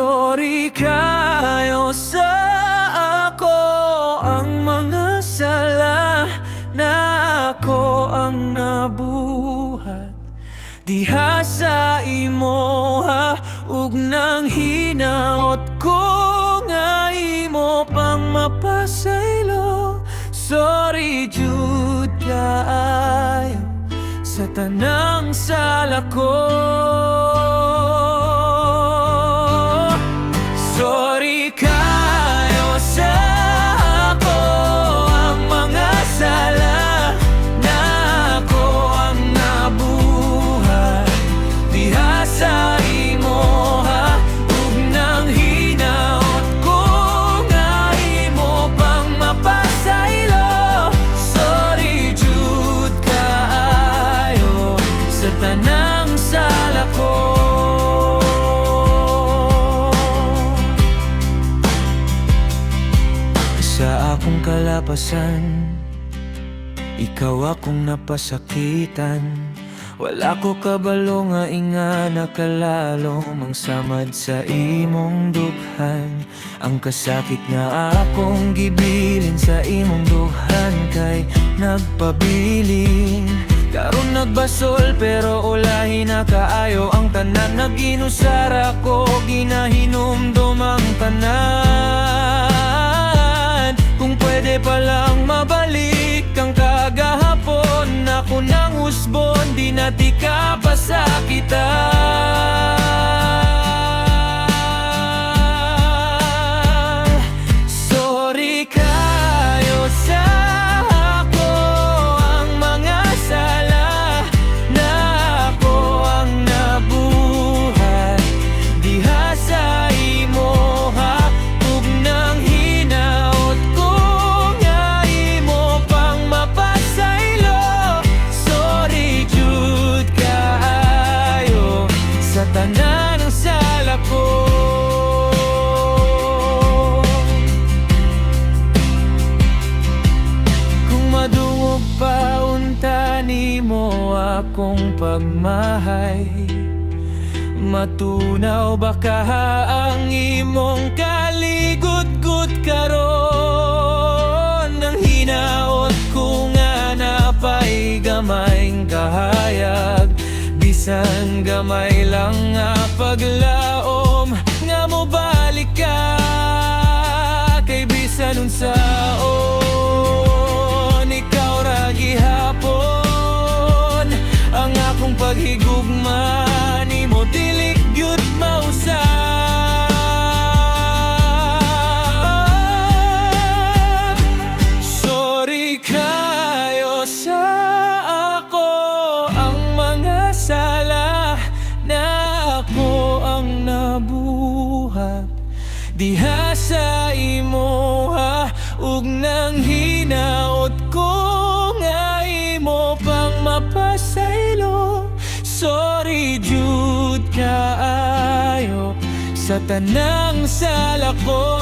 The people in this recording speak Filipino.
Sorry kayo sa ako ang mga sala na ako ang nabuhat. Diha sa imo ha ug nang hinaot ko nga imo pang mapasaylo. Sorry jud kaayo sa tanang sala ko. Sorry kayo sa ako ang mga sala na ako ang nabuhay. Diha sa imo ha ug nang hinaot ko nga imo pang mapasaylo. Sorry jud kaayo sa tanang sala ko. Sa akong kalapasan, ikaw akong napasakitan. Wala ko kabalo nga inga nakalalo mangsamad sa imong dughan. Ang kasakit nga akong gibilin sa imong duhan kay nagpabilin. Karon nagbasol pero ulahi na kaayo ang tanan. Naginusara ko ginahinumdum ang tanan. Kung pwede palang mabalik ang kagahapon, ako nang husbon, di na di ka pasakitan. Sorry kayo sa ako ang mga sala na ako ang nabuhay. Diha sa imo ha ug nang hinaot ko nga imo pang mapasaylo. Sorry jud kaayo sa tanan ng sala ko. Kung madungog pa unta nimo akong pagmahay, matunaw baka ang imong kaligud-gud karon. Nang hinaot ko nga napay gamayng kahayag, bisan gamay lang nga paglaom nga mobalik ka kay bisan unsaon. Ikaw ra gihapon ang akong paghigugma, nimo dili gyud mausab. Sorry kayo sa ako ang mga sala na ako ang nabuhat. Diha sa imo ha ug nang hinaot ko nga imo pang mapasaylo. Sorry jud kaayo sa tanang sala ko.